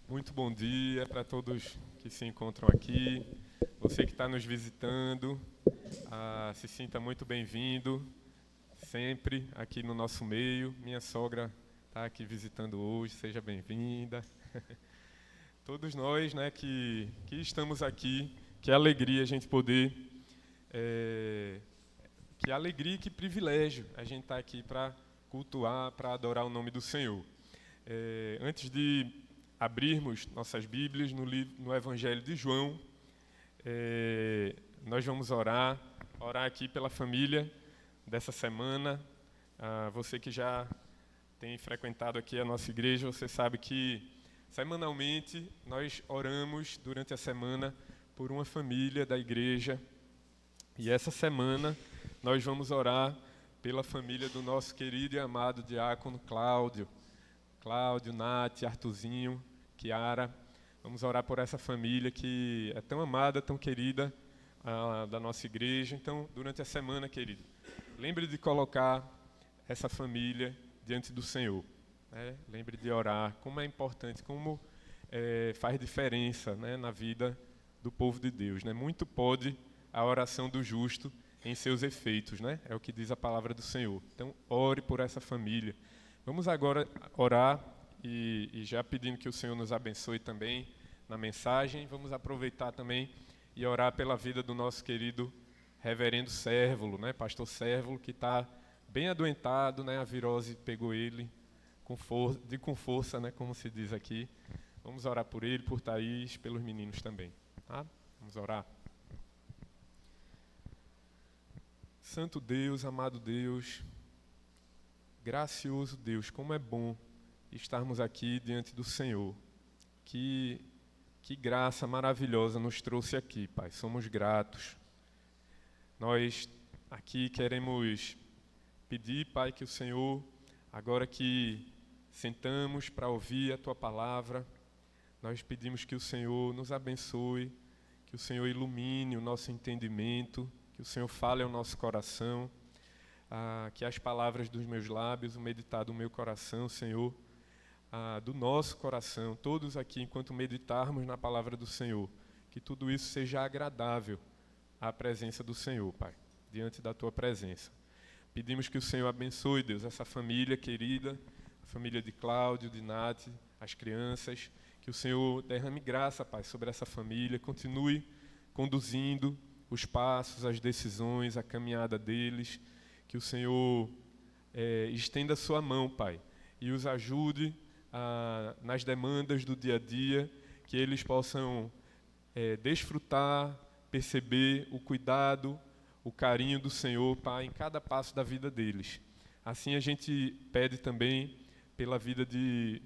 Muito bom dia para todos que se encontram aqui. Você que está nos visitando, se sinta muito bem-vindo, sempre aqui no nosso meio. Minha sogra está aqui visitando hoje, seja bem-vinda. Todos nós, né, que estamos aqui, que alegria a gente poder, que alegria e que privilégio a gente estar aqui para cultuar, para adorar o nome do Senhor. Antes de abrirmos nossas Bíblias no Evangelho de João, nós vamos orar aqui pela família dessa semana. Você que já tem frequentado aqui a nossa igreja, você sabe que semanalmente nós oramos durante a semana por uma família da igreja. E essa semana nós vamos orar pela família do nosso querido e amado diácono Cláudio, Nath, Artuzinho, Kiara. Vamos orar por essa família que é tão amada, tão querida da nossa igreja. Então, durante a semana, querido, lembre de colocar essa família diante do Senhor. Né? Lembre de orar, como é importante, como faz diferença, né, na vida do povo de Deus. Né? Muito pode a oração do justo em seus efeitos, né? É o que diz a palavra do Senhor. Então, ore por essa família. Vamos agora orar e já pedindo que o Senhor nos abençoe também na mensagem. Vamos aproveitar também e orar pela vida do nosso querido reverendo Sérvulo, né? Pastor Sérvulo, que está bem adoentado, né? A virose pegou ele com força, né? Como se diz aqui. Vamos orar por ele, por Thaís, pelos meninos também. Tá? Vamos orar. Santo Deus, amado Deus, gracioso Deus, como é bom estarmos aqui diante do Senhor. Que graça maravilhosa nos trouxe aqui, Pai. Somos gratos. Nós aqui queremos pedir, Pai, que o Senhor, agora que sentamos para ouvir a Tua palavra, nós pedimos que o Senhor nos abençoe, que o Senhor ilumine o nosso entendimento, que o Senhor fale ao nosso coração, que as palavras dos meus lábios, o meditar do meu coração, Senhor, do nosso coração, todos aqui, enquanto meditarmos na palavra do Senhor, que tudo isso seja agradável à presença do Senhor, Pai, diante da Tua presença. Pedimos que o Senhor abençoe, Deus, essa família querida, a família de Cláudio, de Nath, as crianças, que o Senhor derrame graça, Pai, sobre essa família, continue conduzindo os passos, as decisões, a caminhada deles, que o Senhor estenda a sua mão, Pai, e os ajude nas demandas do dia a dia, que eles possam desfrutar, perceber o cuidado, o carinho do Senhor, Pai, em cada passo da vida deles. Assim a gente pede também pela vida de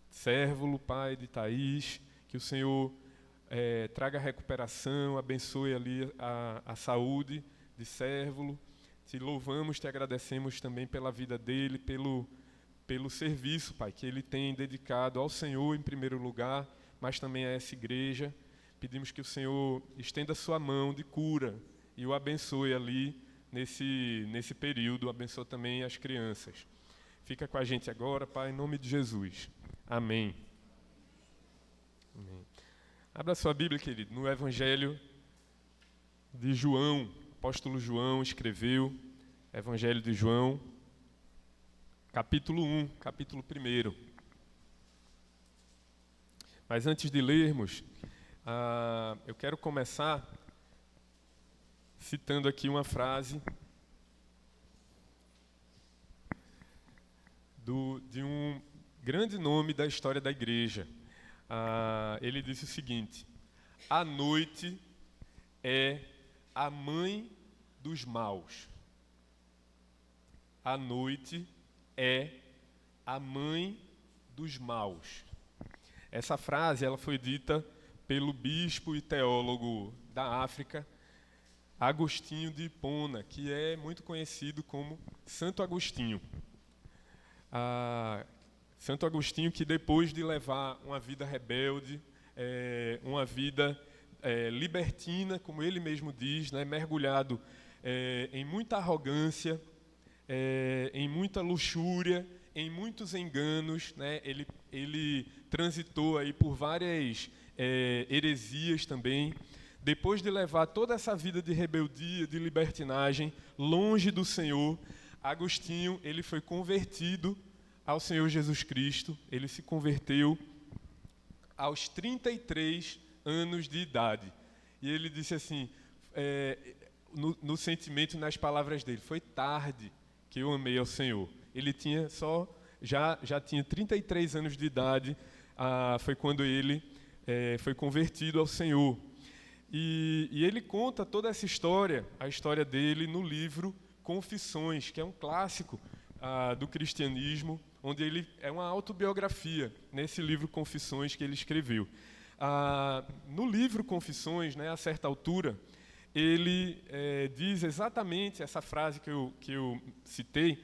Sérvulo, Pai, de Thaís, que o Senhor traga recuperação, abençoe ali a saúde de Sérvulo. Te louvamos, te agradecemos também pela vida dele, pelo serviço, Pai, que ele tem dedicado ao Senhor em primeiro lugar, mas também a essa igreja. Pedimos que o Senhor estenda sua mão de cura e o abençoe ali nesse período, abençoe também as crianças. Fica com a gente agora, Pai, em nome de Jesus. Amém. Amém. Abra sua Bíblia, querido, no Evangelho de João. O apóstolo João escreveu, Evangelho de João, capítulo 1, capítulo 1. Mas antes de lermos, eu quero começar citando aqui uma frase de um grande nome da história da igreja. Ele disse o seguinte: a noite é a mãe dos maus. A noite é a mãe dos maus. Essa frase ela foi dita pelo bispo e teólogo da África, Agostinho de Hipona, que é muito conhecido como Santo Agostinho. Santo Agostinho, que depois de levar uma vida rebelde, uma vida libertina, como ele mesmo diz, né, mergulhado em muita arrogância, em muita luxúria, em muitos enganos, né, ele ele transitou aí por várias heresias também. Depois de levar toda essa vida de rebeldia, de libertinagem, longe do Senhor, Agostinho ele foi convertido ao Senhor Jesus Cristo. Ele se converteu aos 33 anos de idade. E ele disse assim, no sentimento, nas palavras dele, foi tarde que eu amei ao Senhor. Ele tinha já tinha 33 anos de idade, foi quando ele foi convertido ao Senhor. E ele conta toda essa história, a história dele, no livro Confissões, que é um clássico do cristianismo, onde ele é uma autobiografia, nesse livro Confissões que ele escreveu. No livro Confissões, né, a certa altura, ele diz exatamente essa frase que eu citei,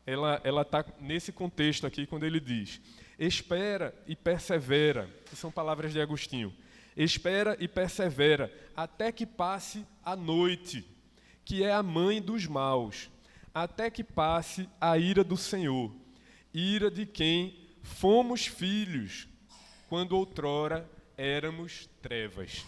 ela está nesse contexto aqui, quando ele diz: espera e persevera, que são palavras de Agostinho, espera e persevera até que passe a noite, que é a mãe dos maus, até que passe a ira do Senhor, ira de quem fomos filhos, quando outrora éramos trevas.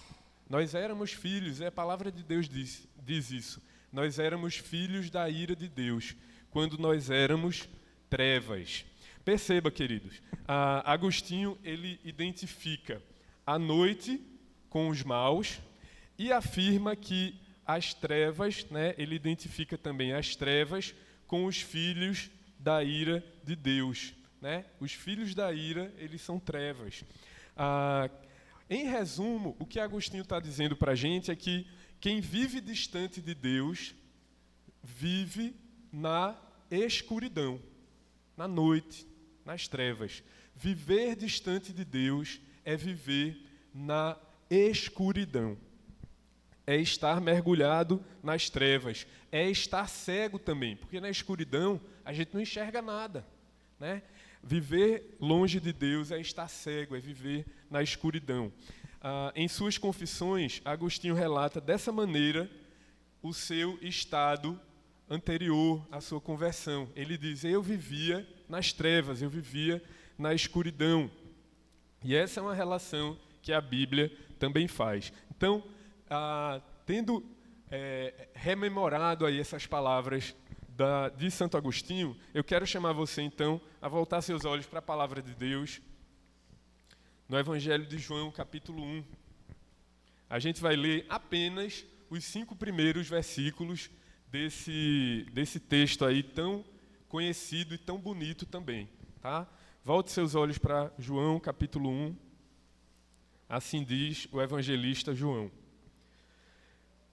Nós éramos filhos, a palavra de Deus diz isso. Nós éramos filhos da ira de Deus, quando nós éramos trevas. Perceba, queridos, Agostinho ele identifica a noite com os maus e afirma que as trevas, né, ele identifica também as trevas com os filhos da ira de Deus. Né? Os filhos da ira, eles são trevas. Em resumo, o que Agostinho está dizendo para a gente é que quem vive distante de Deus vive na escuridão, na noite, nas trevas. Viver distante de Deus é viver na escuridão. É estar mergulhado nas trevas. É estar cego também, porque na escuridão a gente não enxerga nada, né? Viver longe de Deus é estar cego, é viver na escuridão. Em suas confissões, Agostinho relata dessa maneira o seu estado anterior à sua conversão. Ele diz: eu vivia nas trevas, eu vivia na escuridão. E essa é uma relação que a Bíblia também faz. Então, tendo rememorado aí essas palavras de Santo Agostinho, eu quero chamar você, então, a voltar seus olhos para a palavra de Deus, no Evangelho de João, capítulo 1. A gente vai ler apenas os 5 primeiros versículos desse texto aí, tão conhecido e tão bonito também. Tá? Volte seus olhos para João, capítulo 1. Assim diz o evangelista João.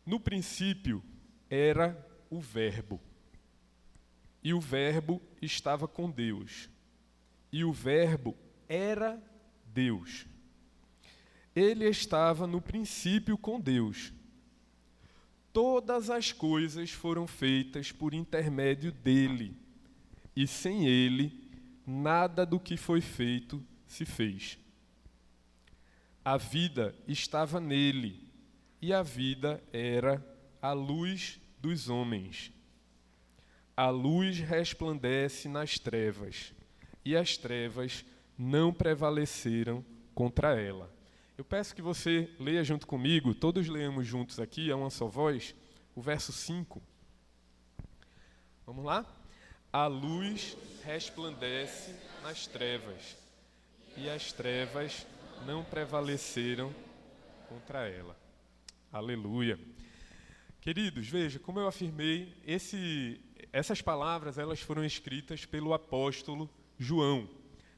No princípio era o Verbo, e o Verbo estava com Deus, e o Verbo era Deus. Ele estava no princípio com Deus. Todas as coisas foram feitas por intermédio dele, e sem ele, nada do que foi feito se fez. A vida estava nele, e a vida era a luz dos homens. A luz resplandece nas trevas, e as trevas não prevaleceram contra ela. Eu peço que você leia junto comigo, todos leamos juntos aqui, a uma só voz, o verso 5. Vamos lá? A luz resplandece nas trevas, e as trevas não prevaleceram contra ela. Aleluia. Queridos, veja, como eu afirmei, essas palavras elas foram escritas pelo apóstolo João.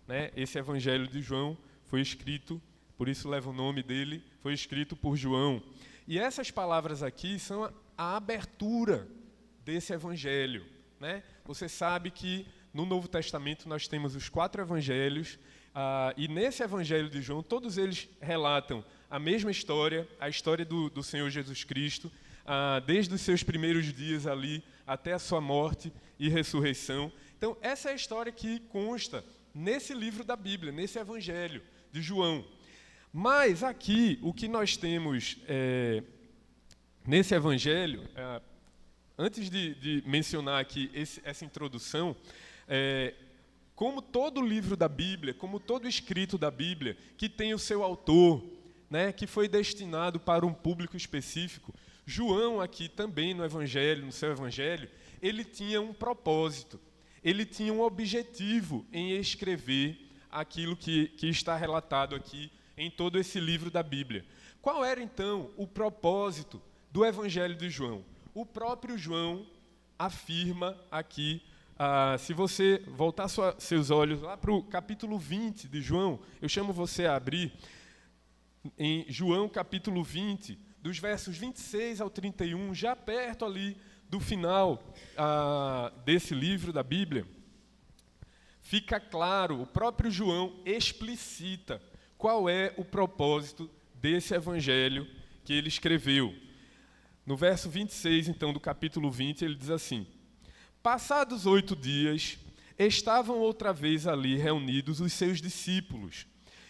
Né? Esse evangelho de João foi escrito, por isso leva o nome dele, foi escrito por João. E essas palavras aqui são a abertura desse evangelho. Né? Você sabe que no Novo Testamento nós temos os 4 evangelhos, e nesse evangelho de João, todos eles relatam a mesma história, a história do Senhor Jesus Cristo, desde os seus primeiros dias ali até a sua morte e ressurreição. Então, essa é a história que consta nesse livro da Bíblia, nesse evangelho de João. Mas aqui, o que nós temos nesse evangelho, antes de mencionar aqui essa introdução, como todo livro da Bíblia, como todo escrito da Bíblia, que tem o seu autor, né, que foi destinado para um público específico, João aqui também no Evangelho, no seu Evangelho, ele tinha um propósito, ele tinha um objetivo em escrever aquilo que está relatado aqui em todo esse livro da Bíblia. Qual era, então, o propósito do Evangelho de João? O próprio João afirma aqui, se você voltar seus olhos lá para o capítulo 20 de João, eu chamo você a abrir, em João capítulo 20, dos versos 26 ao 31, já perto ali do final desse livro da Bíblia, fica claro, o próprio João explicita qual é o propósito desse evangelho que ele escreveu. No verso 26, então, do capítulo 20, ele diz assim: passados 8 dias, estavam outra vez ali reunidos os seus discípulos,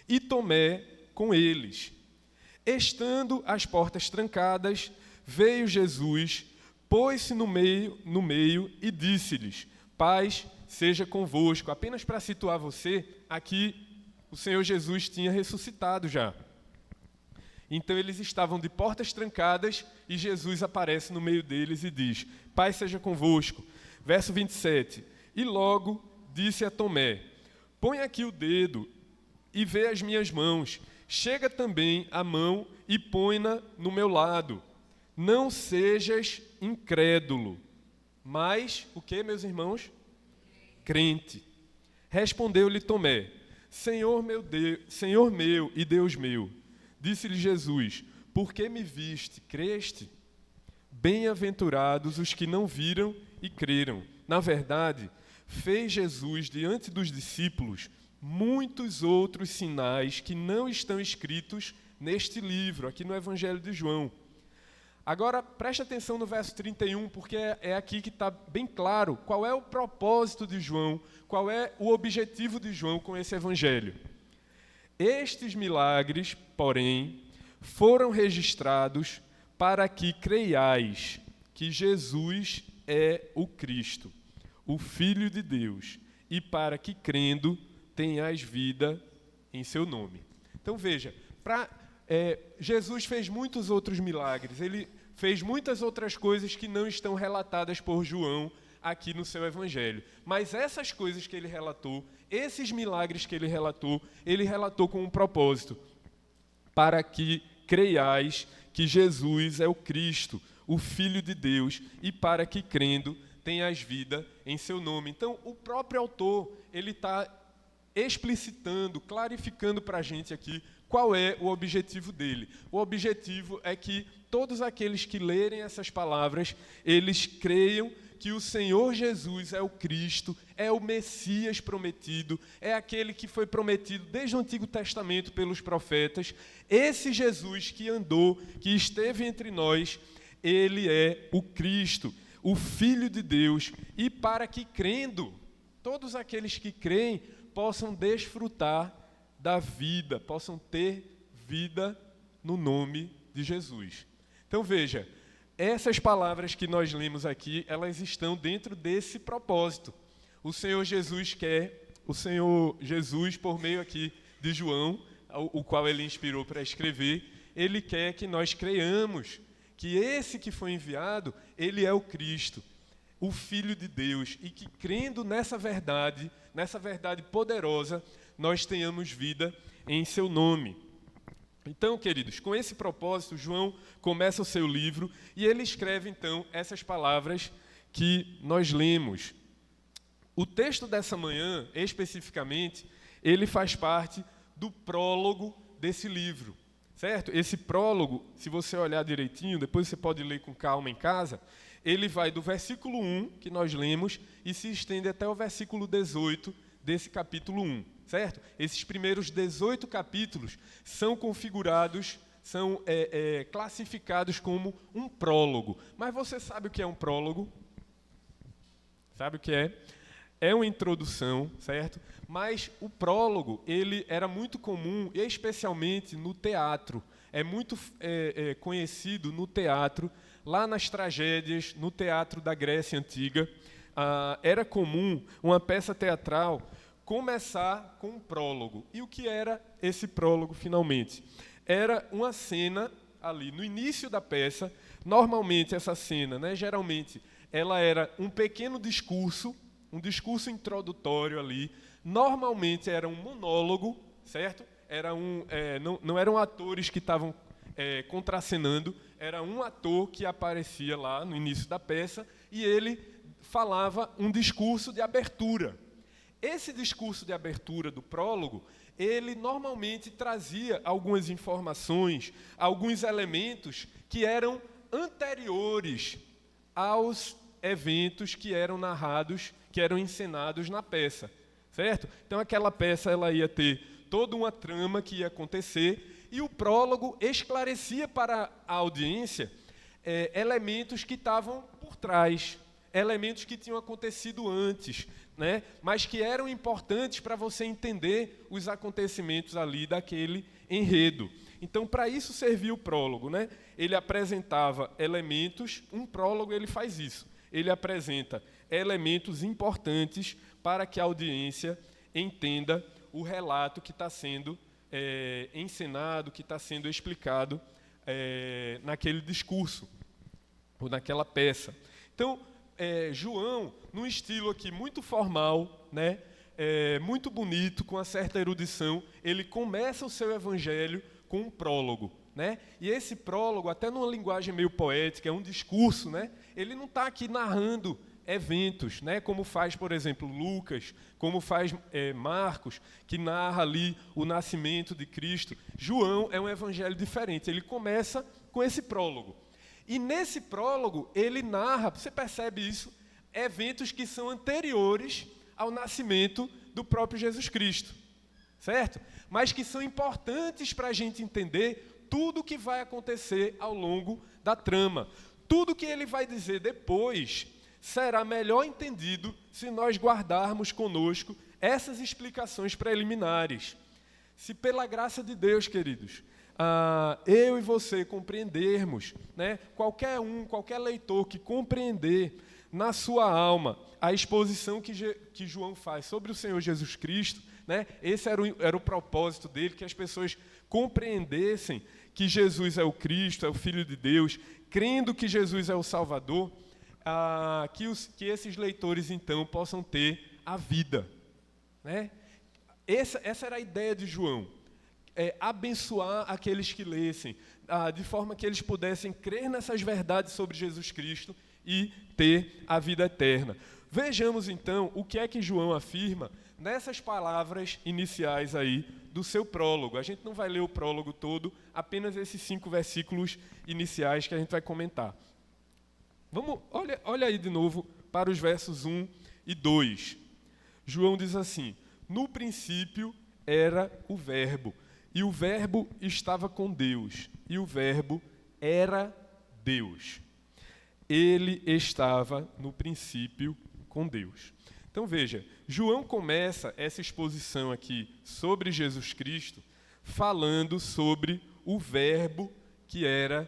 e Tomé com eles. Estando as portas trancadas, veio Jesus, pôs-se no meio e disse-lhes: paz seja convosco. Apenas para situar você, aqui o Senhor Jesus tinha ressuscitado já. Então eles estavam de portas trancadas e Jesus aparece no meio deles e diz: paz seja convosco. Verso 27, e logo disse a Tomé: põe aqui o dedo e vê as minhas mãos. Chega também a mão e põe-na no meu lado. Não sejas incrédulo, mas, o que, meus irmãos? Crente. Respondeu-lhe Tomé: Senhor meu e Deus meu. Disse-lhe Jesus: por que me viste, creste? Bem-aventurados os que não viram e creram. Na verdade, fez Jesus diante dos discípulos muitos outros sinais que não estão escritos neste livro, aqui no Evangelho de João. Agora, preste atenção no verso 31, porque é aqui que está bem claro qual é o propósito de João, qual é o objetivo de João com esse Evangelho. Estes milagres, porém, foram registrados para que creiais que Jesus é o Cristo, o Filho de Deus, e para que, crendo, tenhais vida em seu nome. Então, veja, Jesus fez muitos outros milagres, ele fez muitas outras coisas que não estão relatadas por João aqui no seu Evangelho. Mas essas coisas que ele relatou, esses milagres que ele relatou com um propósito, para que creiais que Jesus é o Cristo, o Filho de Deus, e para que, crendo, tenhas vida em seu nome. Então, o próprio autor, ele está explicitando, clarificando para a gente aqui qual é o objetivo dele. O objetivo é que todos aqueles que lerem essas palavras, eles creiam que o Senhor Jesus é o Cristo, é o Messias prometido, é aquele que foi prometido desde o Antigo Testamento pelos profetas. Esse Jesus que andou, que esteve entre nós, ele é o Cristo, o Filho de Deus, e para que, crendo, todos aqueles que creem possam desfrutar da vida, possam ter vida no nome de Jesus. Então veja, essas palavras que nós lemos aqui, elas estão dentro desse propósito. O Senhor Jesus, por meio aqui de João, o qual ele inspirou para escrever, ele quer que nós creiamos que esse que foi enviado, ele é o Cristo, o Filho de Deus, e que, crendo nessa verdade poderosa, nós tenhamos vida em seu nome. Então, queridos, com esse propósito, João começa o seu livro e ele escreve, então, essas palavras que nós lemos. O texto dessa manhã, especificamente, ele faz parte do prólogo desse livro, certo? Esse prólogo, se você olhar direitinho, depois você pode ler com calma em casa, ele vai do versículo 1, que nós lemos, e se estende até o versículo 18 desse capítulo 1, certo? Esses primeiros 18 capítulos são configurados, são classificados como um prólogo. Mas você sabe o que é um prólogo? Sabe o que é? É uma introdução, certo? Mas o prólogo, ele era muito comum, especialmente no teatro. É muito conhecido no teatro, lá nas tragédias, no teatro da Grécia Antiga. Era comum uma peça teatral começar com um prólogo. E o que era esse prólogo, finalmente? Era uma cena ali no início da peça. Normalmente essa cena, né, geralmente, ela era um pequeno discurso, um discurso introdutório ali. Normalmente era um monólogo, certo? Não eram atores que estavam contracenando, era um ator que aparecia lá no início da peça e ele falava um discurso de abertura. Esse discurso de abertura do prólogo, ele normalmente trazia algumas informações, alguns elementos que eram anteriores aos eventos que eram narrados, que eram encenados na peça, certo? Então aquela peça ela ia ter toda uma trama que ia acontecer e o prólogo esclarecia para a audiência elementos que estavam por trás, elementos que tinham acontecido antes, né? Mas que eram importantes para você entender os acontecimentos ali daquele enredo. Então, para isso servia o prólogo, né? Ele apresentava elementos, um prólogo ele faz isso, ele apresenta elementos importantes para que a audiência entenda o relato que está sendo encenado, que está sendo explicado naquele discurso, ou naquela peça. Então, João, num estilo aqui muito formal, né, muito bonito, com uma certa erudição, ele começa o seu evangelho com um prólogo, né? E esse prólogo, até numa linguagem meio poética, é um discurso, né? Ele não está aqui narrando eventos, né? Como faz, por exemplo, Lucas, como faz Marcos, que narra ali o nascimento de Cristo. João é um evangelho diferente, ele começa com esse prólogo. E nesse prólogo, ele narra, você percebe isso, eventos que são anteriores ao nascimento do próprio Jesus Cristo, certo? Mas que são importantes para a gente entender tudo o que vai acontecer ao longo da trama. Tudo que ele vai dizer depois será melhor entendido se nós guardarmos conosco essas explicações preliminares. Se pela graça de Deus, queridos, eu e você compreendermos, né, qualquer leitor que compreender na sua alma a exposição que João faz sobre o Senhor Jesus Cristo, né, esse era o propósito dele, que as pessoas compreendessem que Jesus é o Cristo, é o Filho de Deus, crendo que Jesus é o Salvador, que esses leitores, então, possam ter a vida, né? Essa era a ideia de João. Abençoar aqueles que lessem, de forma que eles pudessem crer nessas verdades sobre Jesus Cristo e ter a vida eterna. Vejamos, então, o que é que João afirma nessas palavras iniciais aí do seu prólogo. A gente não vai ler o prólogo todo, apenas esses 5 versículos iniciais que a gente vai comentar. Olha aí de novo para os versos 1 e 2. João diz assim: no princípio era o Verbo, e o Verbo estava com Deus, e o Verbo era Deus. Ele estava no princípio com Deus. Então veja, João começa essa exposição aqui sobre Jesus Cristo falando sobre o Verbo que era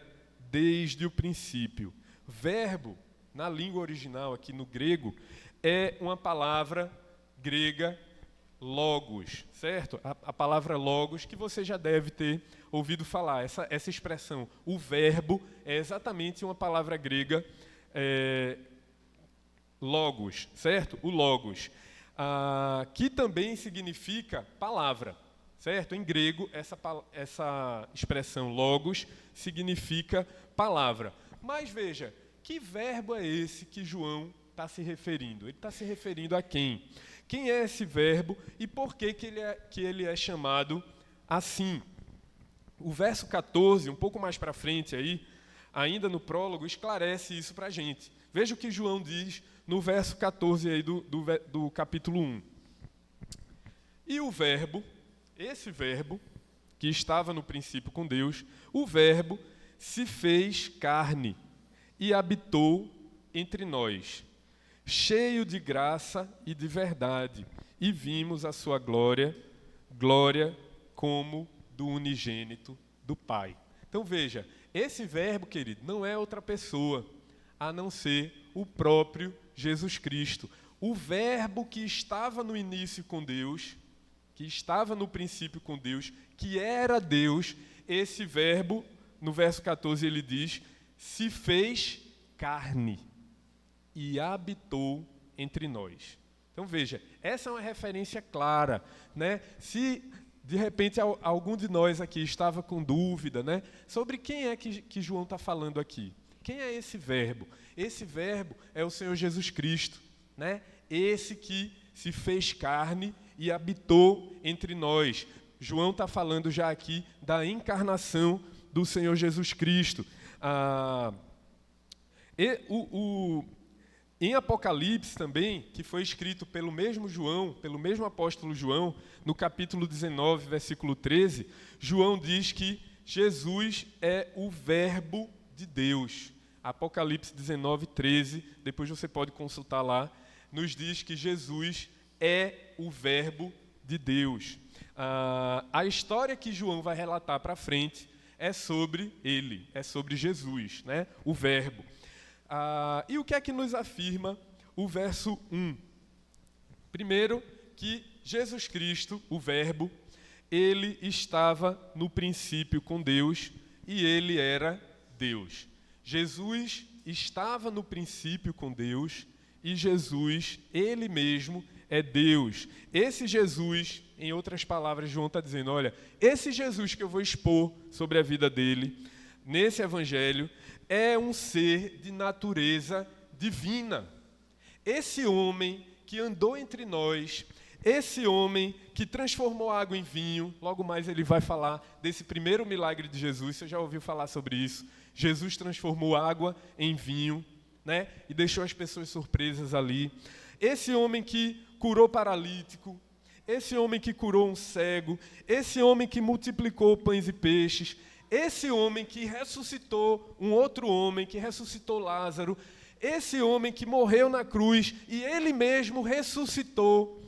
desde o princípio. Verbo, na língua original aqui no grego, é uma palavra grega logos, certo? A palavra logos que você já deve ter ouvido falar. Essa expressão, o verbo, é exatamente uma palavra grega logos, certo? O logos, que também significa palavra, certo? Em grego, essa expressão logos significa palavra. Mas veja, que verbo é esse que João está se referindo? Ele está se referindo a quem? Quem é esse verbo e por que ele é chamado assim? O verso 14, um pouco mais para frente aí, ainda no prólogo, esclarece isso para a gente. Veja o que João diz no verso 14 aí do capítulo 1. E o verbo, esse verbo, que estava no princípio com Deus, o verbo se fez carne e habitou entre nós, cheio de graça e de verdade, e vimos a sua glória como do unigênito do Pai. Então veja, esse verbo, querido, não é outra pessoa, a não ser o próprio Jesus Cristo. o verbo que estava no início com Deus, que estava no princípio com Deus, que era Deus, esse verbo, no verso 14 ele diz, se fez carne e habitou entre nós. Então veja, essa é uma referência clara, né? Se de repente algum de nós aqui estava com dúvida, né, sobre quem é que João está falando aqui. Quem é esse verbo? Esse verbo é o Senhor Jesus Cristo, né? Esse que se fez carne e habitou entre nós. João está falando já aqui da encarnação do Senhor Jesus Cristo. Em Apocalipse também, que foi escrito pelo mesmo João, pelo mesmo apóstolo João, no capítulo 19, versículo 13, João diz que Jesus é o verbo de Deus. Apocalipse 19, 13, depois você pode consultar lá, nos diz que Jesus é o verbo de Deus. A história que João vai relatar para frente é sobre ele, é sobre Jesus, né? O verbo. E o que é que nos afirma o verso 1? Primeiro, que Jesus Cristo, o verbo, ele estava no princípio com Deus e ele era Deus. Jesus estava no princípio com Deus e Jesus, ele mesmo, é Deus. Esse Jesus, em outras palavras, João está dizendo, olha, esse Jesus que eu vou expor sobre a vida dele, nesse evangelho, é um ser de natureza divina. Esse homem que andou entre nós, esse homem que transformou água em vinho, logo mais ele vai falar desse primeiro milagre de Jesus, você já ouviu falar sobre isso? Jesus transformou água em vinho, né? E deixou as pessoas surpresas ali. Esse homem que curou paralítico, esse homem que curou um cego, esse homem que multiplicou pães e peixes, esse homem que ressuscitou um outro homem, que ressuscitou Lázaro, esse homem que morreu na cruz e ele mesmo ressuscitou,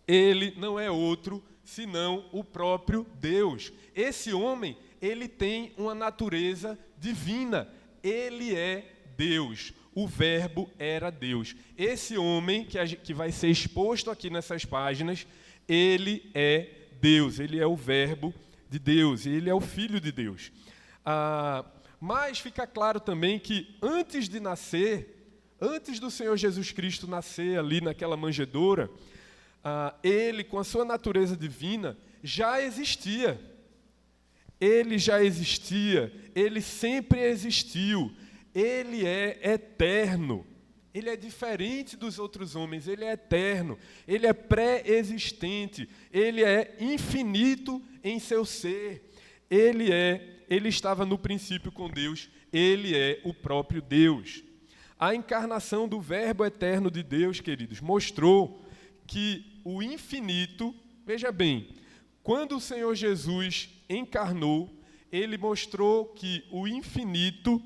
ele não é outro senão o próprio Deus. Esse homem, ele tem uma natureza divina, ele é Deus. O verbo era Deus. Esse homem que vai ser exposto aqui nessas páginas, ele é Deus, ele é o verbo de Deus, e ele é o Filho de Deus. Mas fica claro também que antes de nascer, antes do Senhor Jesus Cristo nascer ali naquela manjedoura, ele, com a sua natureza divina, já existia. Ele já existia, ele sempre existiu, ele é eterno. Ele é diferente dos outros homens, ele é eterno, ele é pré-existente, ele é infinito em seu ser. Ele estava no princípio com Deus, ele é o próprio Deus. A encarnação do Verbo eterno de Deus, queridos, mostrou que o infinito, veja bem, quando o Senhor Jesus encarnou, ele mostrou que o infinito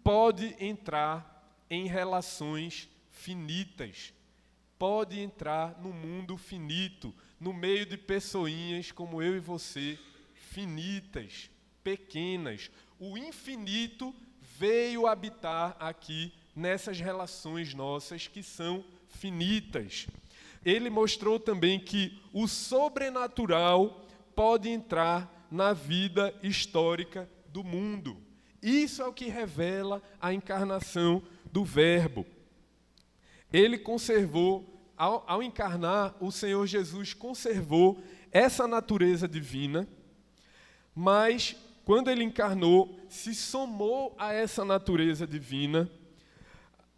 pode entrar em relações finitas, pode entrar no mundo finito, no meio de pessoinhas como eu e você, finitas, pequenas. O infinito veio habitar aqui nessas relações nossas que são finitas. Ele mostrou também que o sobrenatural pode entrar na vida histórica do mundo. Isso é o que revela a encarnação do Verbo. Ele conservou, ao encarnar, o Senhor Jesus conservou essa natureza divina, mas quando ele encarnou, se somou a essa natureza divina,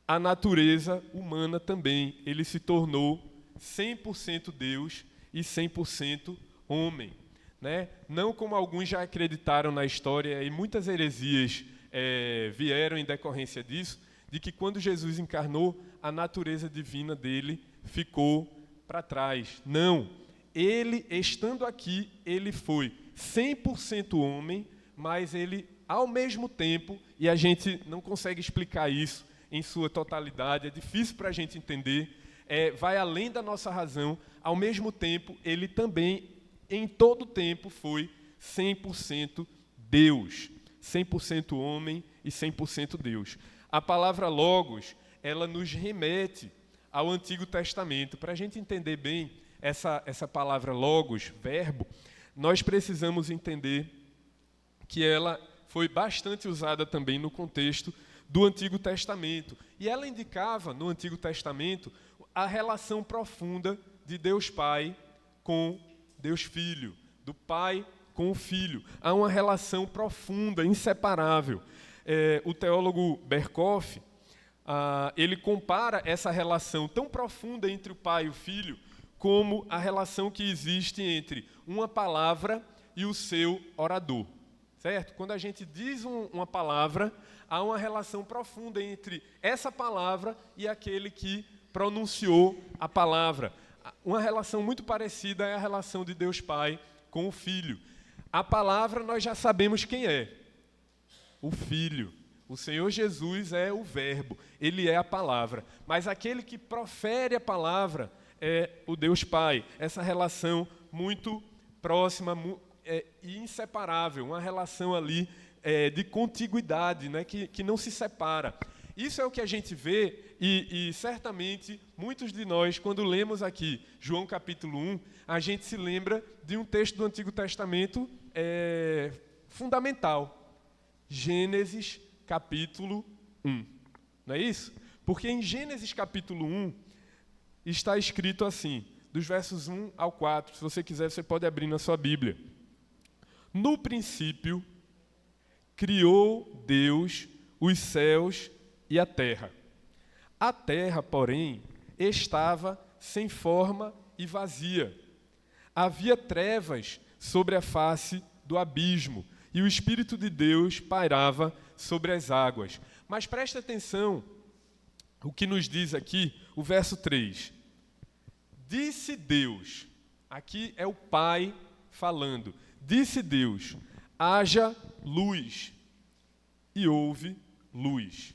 a natureza humana também. Ele se tornou 100% Deus e 100% homem. Né? Não como alguns já acreditaram na história, e muitas heresias vieram em decorrência disso, de que quando Jesus encarnou, a natureza divina dele ficou para trás. Não. Ele, estando aqui, ele foi 100% homem, mas ele, ao mesmo tempo, e a gente não consegue explicar isso em sua totalidade, é difícil para a gente entender, vai além da nossa razão, ao mesmo tempo, ele também, em todo o tempo, foi 100% Deus, 100% homem e 100% Deus. A palavra logos ela nos remete ao Antigo Testamento. Para a gente entender bem essa palavra logos, verbo, nós precisamos entender que ela foi bastante usada também no contexto do Antigo Testamento. E ela indicava, no Antigo Testamento, a relação profunda de Deus Pai com Deus Filho, do Pai com o Filho. Há uma relação profunda, inseparável. O teólogo Berkoff, ele compara essa relação tão profunda entre o Pai e o Filho como a relação que existe entre uma palavra e o seu orador. Certo? Quando a gente diz uma palavra, há uma relação profunda entre essa palavra e aquele que pronunciou a palavra. Uma relação muito parecida é a relação de Deus Pai com o Filho. A palavra nós já sabemos quem é. O Filho. O Senhor Jesus é o Verbo. Ele é a palavra. Mas aquele que profere a palavra é o Deus Pai. Essa relação muito próxima e inseparável. Uma relação ali de contiguidade, né, que não se separa. Isso é o que a gente vê e certamente muitos de nós, quando lemos aqui João capítulo 1, a gente se lembra de um texto do Antigo Testamento fundamental. Gênesis capítulo 1. Não é isso? Porque em Gênesis capítulo 1 está escrito assim, dos versos 1 ao 4. Se você quiser, você pode abrir na sua Bíblia. No princípio, criou Deus os céus e a terra. A terra, porém, estava sem forma e vazia. Havia trevas sobre a face do abismo, e o Espírito de Deus pairava sobre as águas. Mas presta atenção, o que nos diz aqui, o verso 3. Disse Deus, aqui é o Pai falando, disse Deus, haja luz, e houve luz.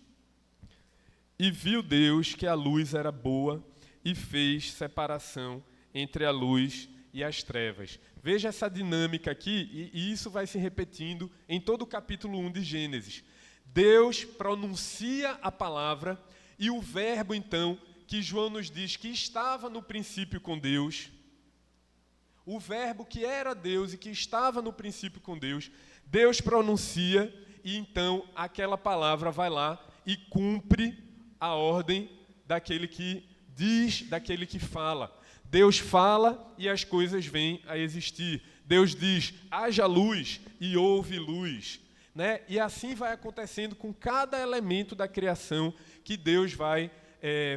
E viu Deus que a luz era boa, e fez separação entre a luz e as trevas. Veja essa dinâmica aqui, e isso vai se repetindo em todo o capítulo 1 de Gênesis. Deus pronuncia a palavra, e o verbo, então, que João nos diz que estava no princípio com Deus, o verbo que era Deus e que estava no princípio com Deus, Deus pronuncia, e então aquela palavra vai lá e cumpre a ordem daquele que diz, daquele que fala. Deus fala e as coisas vêm a existir. Deus diz, haja luz, e houve luz. Né? E assim vai acontecendo com cada elemento da criação que Deus vai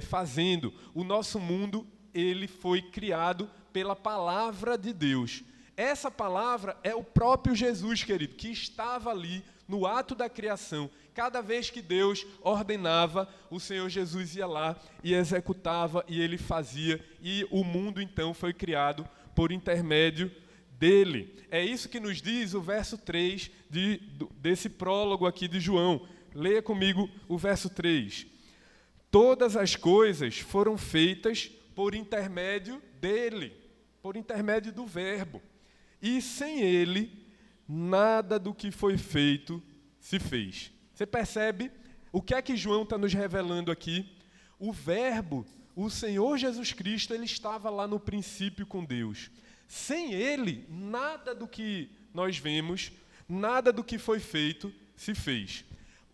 fazendo. O nosso mundo, ele foi criado pela palavra de Deus. Essa palavra é o próprio Jesus, querido, que estava ali no ato da criação. Cada vez que Deus ordenava, o Senhor Jesus ia lá e executava, e ele fazia, e o mundo então foi criado por intermédio dele. É isso que nos diz o verso 3 desse prólogo aqui de João. Leia comigo o verso 3. Todas as coisas foram feitas por intermédio dele, por intermédio do Verbo. E sem ele, nada do que foi feito se fez. Você percebe o que é que João está nos revelando aqui? O Verbo, o Senhor Jesus Cristo, ele estava lá no princípio com Deus. Sem ele, nada do que nós vemos, nada do que foi feito se fez.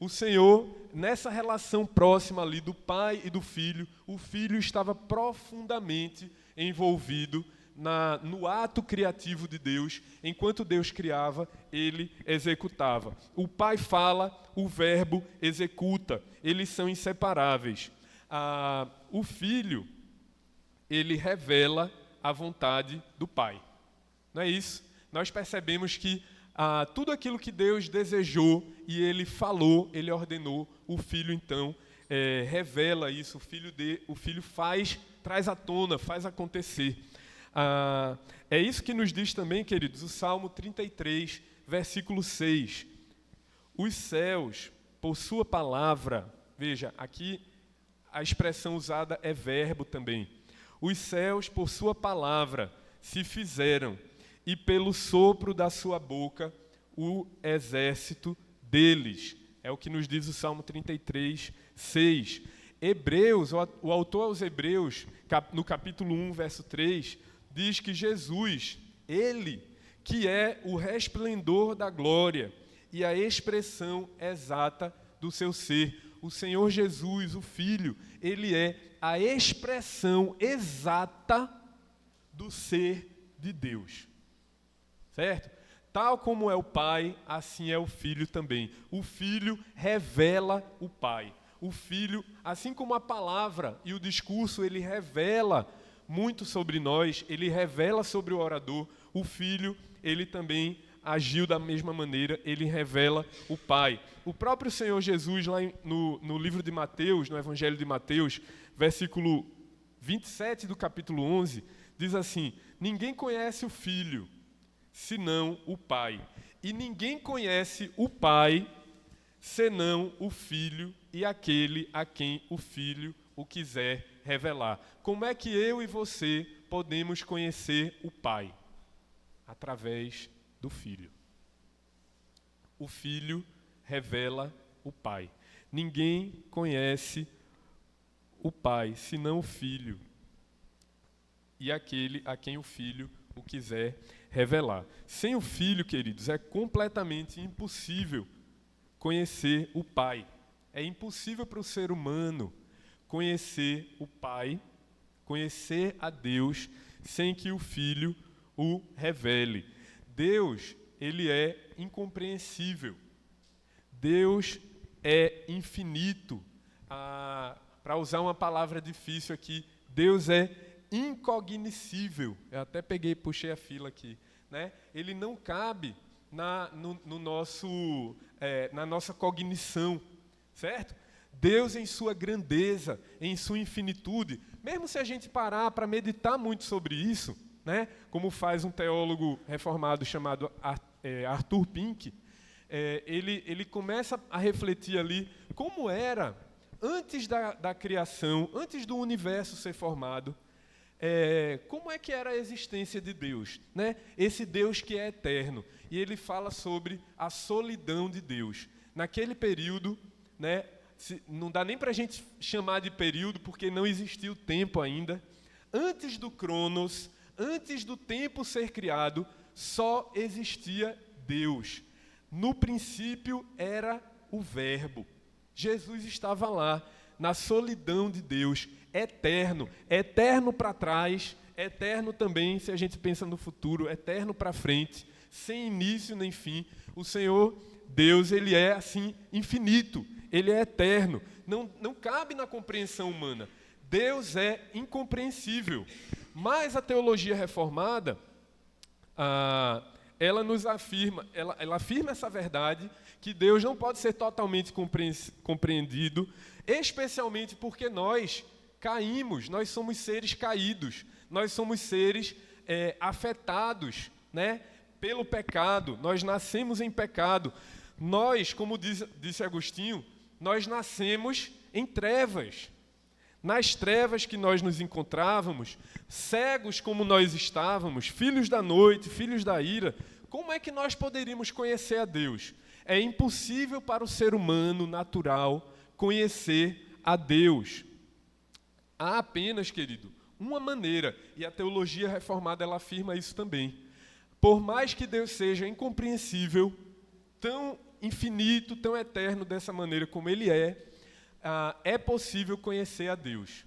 O Senhor, nessa relação próxima ali do Pai e do Filho, o Filho estava profundamente envolvido no ato criativo de Deus. Enquanto Deus criava, ele executava. O Pai fala, o Verbo executa. Eles são inseparáveis. O Filho, ele revela a vontade do Pai. Não é isso? Nós percebemos que tudo aquilo que Deus desejou e ele falou, ele ordenou, o Filho então revela isso, o Filho traz à tona, faz acontecer. É isso que nos diz também, queridos, o Salmo 33, versículo 6. Os céus, por sua palavra, veja, aqui a expressão usada é verbo também. Os céus, por sua palavra, se fizeram, e pelo sopro da sua boca, o exército deles. É o que nos diz o Salmo 33, 6. Hebreus, o autor aos Hebreus, no capítulo 1, verso 3, diz que Jesus, ele que é o resplendor da glória e a expressão exata do seu ser. O Senhor Jesus, o Filho, ele é a expressão exata do ser de Deus. Certo? Tal como é o Pai, assim é o Filho também. O Filho revela o Pai. O Filho, assim como a palavra e o discurso, ele revela muito sobre nós, ele revela sobre o orador. O Filho, ele também agiu da mesma maneira, ele revela o Pai. O próprio Senhor Jesus, lá no livro de Mateus, no Evangelho de Mateus, versículo 27 do capítulo 11, diz assim: ninguém conhece o Filho, senão o Pai. E ninguém conhece o Pai, senão o Filho e aquele a quem o Filho o quiser revelar. Como é que eu e você podemos conhecer o Pai? Através do Filho. O Filho revela o Pai. Ninguém conhece o Pai, senão o Filho e aquele a quem o Filho o quiser revelar. Sem o Filho, queridos, é completamente impossível conhecer o Pai. É impossível para o ser humano conhecer o Pai, conhecer a Deus, sem que o Filho o revele. Deus, ele é incompreensível. Deus é infinito. Para usar uma palavra difícil aqui, Deus é incognoscível. Eu até puxei a fila aqui, né? Ele não cabe na nossa cognição, certo? Deus, em sua grandeza, em sua infinitude, mesmo se a gente parar para meditar muito sobre isso, né? Como faz um teólogo reformado chamado Arthur Pink, ele começa a refletir ali como era antes da criação, antes do universo ser formado. Como é que era a existência de Deus, né? Esse Deus que é eterno. E ele fala sobre a solidão de Deus. Naquele período, né, não dá nem para a gente chamar de período, porque não existia o tempo ainda. Antes do Cronos, antes do tempo ser criado, só existia Deus. No princípio era o Verbo. Jesus estava lá, na solidão de Deus, eterno, eterno para trás, eterno também, se a gente pensa no futuro, eterno para frente, sem início nem fim. O Senhor Deus, ele é assim infinito, ele é eterno, não cabe na compreensão humana. Deus é incompreensível. Mas a teologia reformada, ela nos afirma, ela afirma essa verdade, que Deus não pode ser totalmente compreendido, especialmente porque nós caímos, nós somos seres caídos, nós somos seres afetados, né, pelo pecado, nós nascemos em pecado. Nós, como disse Agostinho, nós nascemos em trevas. Nas trevas que nós nos encontrávamos, cegos como nós estávamos, filhos da noite, filhos da ira, como é que nós poderíamos conhecer a Deus? É impossível para o ser humano natural conhecer a Deus. Há apenas, querido, uma maneira, e a teologia reformada ela afirma isso também. Por mais que Deus seja incompreensível, tão infinito, tão eterno dessa maneira como Ele é possível conhecer a Deus.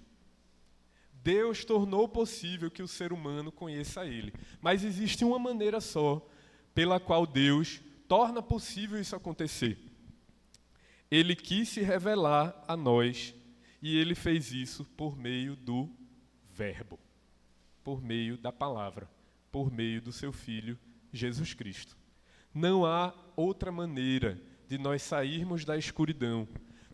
Deus tornou possível que o ser humano conheça a Ele. Mas existe uma maneira só pela qual Deus torna possível isso acontecer. Ele quis se revelar a nós e Ele fez isso por meio do Verbo, por meio da palavra, por meio do seu Filho, Jesus Cristo. Não há outra maneira de nós sairmos da escuridão.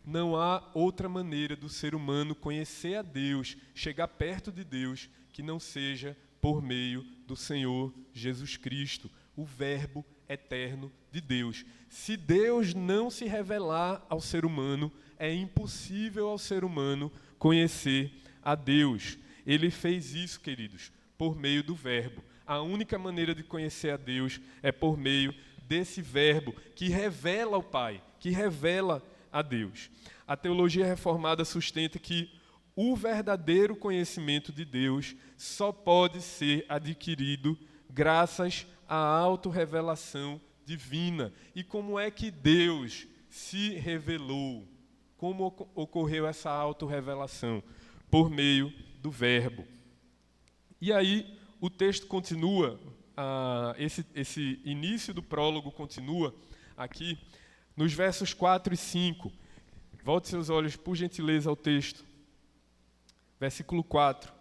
Não há outra maneira do ser humano conhecer a Deus, chegar perto de Deus, que não seja por meio do Senhor Jesus Cristo, o Verbo eterno de Deus. Se Deus não se revelar ao ser humano, é impossível ao ser humano conhecer a Deus. Ele fez isso, queridos, por meio do Verbo. A única maneira de conhecer a Deus é por meio desse Verbo que revela o Pai, que revela a Deus. A teologia reformada sustenta que o verdadeiro conhecimento de Deus só pode ser adquirido graças à autorrevelação divina. E como é que Deus se revelou? Como ocorreu essa autorrevelação? Por meio do Verbo. E aí o texto continua, esse início do prólogo continua aqui nos versos 4 e 5. Volte seus olhos, por gentileza, ao texto. Versículo 4.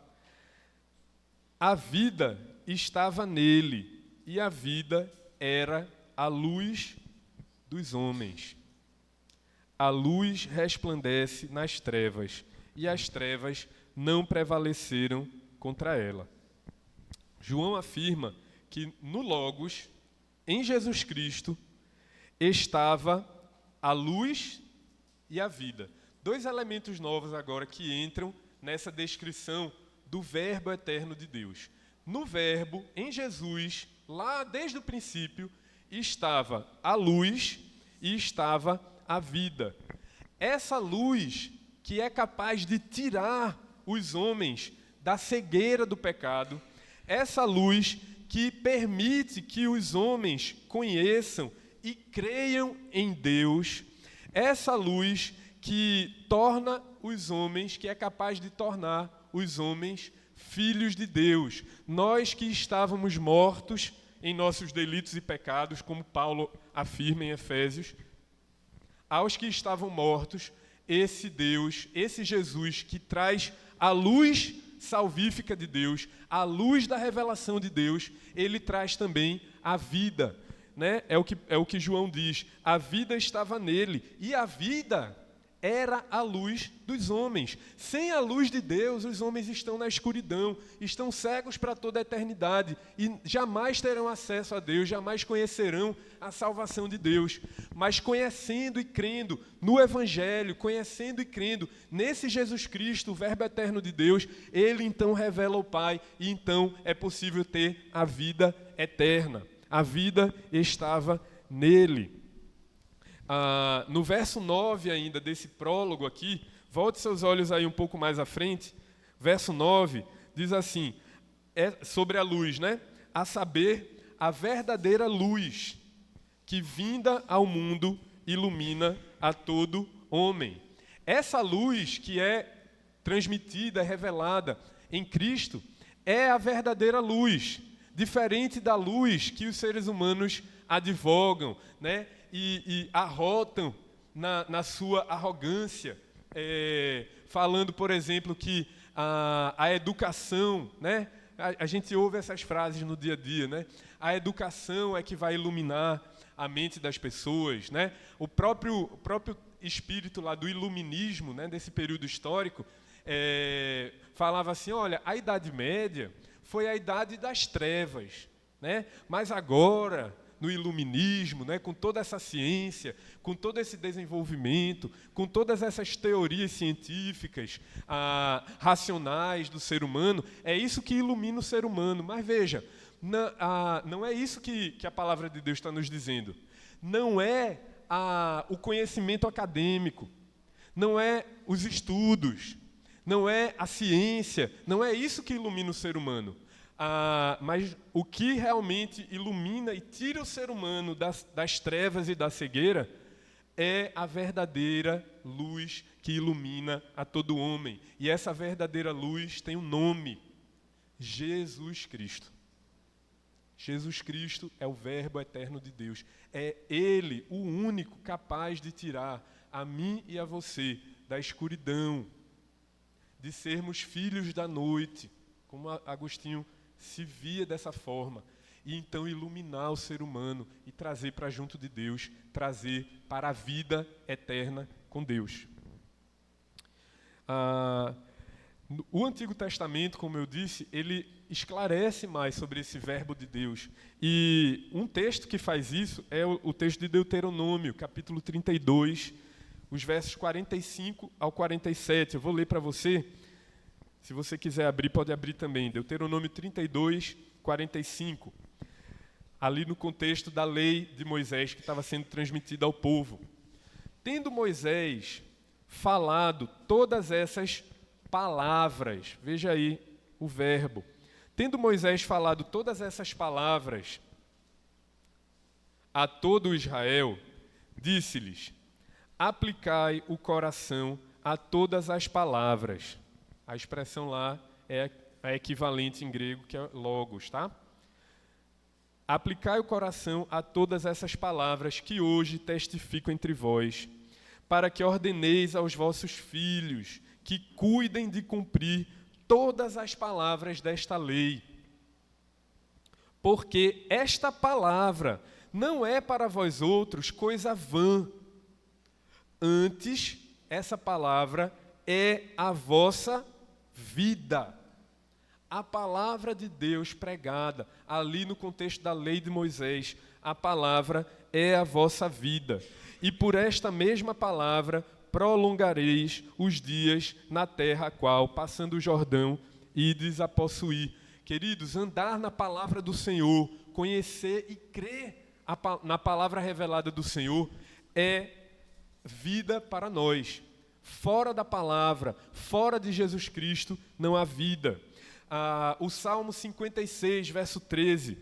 A vida estava nele, e a vida era a luz dos homens. A luz resplandece nas trevas, e as trevas não prevaleceram contra ela. João afirma que no Logos, em Jesus Cristo, estava a luz e a vida. Dois elementos novos agora que entram nessa descrição do Verbo eterno de Deus. No Verbo, em Jesus, lá desde o princípio, estava a luz e estava a vida. Essa luz que é capaz de tirar os homens da cegueira do pecado, essa luz que permite que os homens conheçam e creiam em Deus, essa luz que torna os homens, que é capaz de tornar os homens filhos de Deus. Nós que estávamos mortos em nossos delitos e pecados, como Paulo afirma em Efésios, aos que estavam mortos, esse Deus, esse Jesus que traz a luz salvífica de Deus, a luz da revelação de Deus, ele traz também a vida, né? É o que João diz, a vida estava nele, e a vida era a luz dos homens. Sem a luz de Deus, os homens estão na escuridão, estão cegos para toda a eternidade e jamais terão acesso a Deus, jamais conhecerão a salvação de Deus. Mas conhecendo e crendo no Evangelho, conhecendo e crendo nesse Jesus Cristo, o Verbo eterno de Deus, ele então revela o Pai e então é possível ter a vida eterna. A vida estava nele. No verso 9 ainda desse prólogo aqui, volte seus olhos aí um pouco mais à frente, verso 9, diz assim, sobre a luz, né? A saber, a verdadeira luz que vinda ao mundo ilumina a todo homem. Essa luz que é transmitida, revelada em Cristo, é a verdadeira luz, diferente da luz que os seres humanos advogam, né? E arrotam na sua arrogância, falando, por exemplo, que a educação, né? A gente ouve essas frases no dia a dia, né? A educação é que vai iluminar a mente das pessoas, né? O próprio espírito lá do iluminismo, né? Desse período histórico, falava assim, olha, a Idade Média foi a idade das trevas, né? Mas agora, no iluminismo, né, com toda essa ciência, com todo esse desenvolvimento, com todas essas teorias científicas, racionais do ser humano, é isso que ilumina o ser humano. Mas veja, não é isso que a palavra de Deus está nos dizendo. Não é o conhecimento acadêmico, não é os estudos, não é a ciência, não é isso que ilumina o ser humano. Mas o que realmente ilumina e tira o ser humano das trevas e da cegueira é a verdadeira luz que ilumina a todo homem. E essa verdadeira luz tem um nome: Jesus Cristo. Jesus Cristo é o Verbo eterno de Deus. É Ele, o único capaz de tirar a mim e a você da escuridão, de sermos filhos da noite, como Agostinho se via dessa forma, e então iluminar o ser humano e trazer para junto de Deus, trazer para a vida eterna com Deus. O Antigo Testamento, como eu disse, ele esclarece mais sobre esse Verbo de Deus. E um texto que faz isso é o texto de Deuteronômio, capítulo 32, os versos 45 ao 47. Eu vou ler para você. Se você quiser abrir, pode abrir também. Deuteronômio 32, 45. Ali no contexto da lei de Moisés que estava sendo transmitida ao povo. Tendo Moisés falado todas essas palavras, veja aí o verbo. Tendo Moisés falado todas essas palavras a todo Israel, disse-lhes: aplicai o coração a todas as palavras. A expressão lá é a equivalente em grego, que é logos, tá? Aplicai o coração a todas essas palavras que hoje testifico entre vós, para que ordeneis aos vossos filhos que cuidem de cumprir todas as palavras desta lei. Porque esta palavra não é para vós outros coisa vã. Antes, essa palavra é a vossa vida. A palavra de Deus pregada ali no contexto da lei de Moisés, a palavra é a vossa vida. E por esta mesma palavra prolongareis os dias na terra a qual, passando o Jordão, ides a possuir. Queridos, andar na palavra do Senhor, conhecer e crer na palavra revelada do Senhor é vida para nós. Fora da palavra, fora de Jesus Cristo, não há vida. O Salmo 56, verso 13.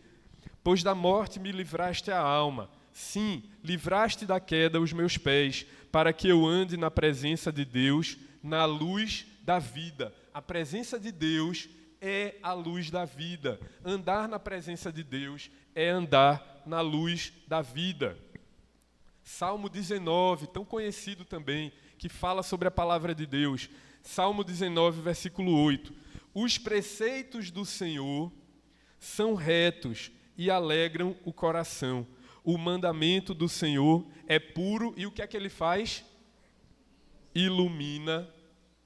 Pois da morte me livraste a alma. Sim, livraste da queda os meus pés, para que eu ande na presença de Deus, na luz da vida. A presença de Deus é a luz da vida. Andar na presença de Deus é andar na luz da vida. Salmo 19, tão conhecido também, que fala sobre a palavra de Deus. Salmo 19, versículo 8. Os preceitos do Senhor são retos e alegram o coração. O mandamento do Senhor é puro e o que é que ele faz? Ilumina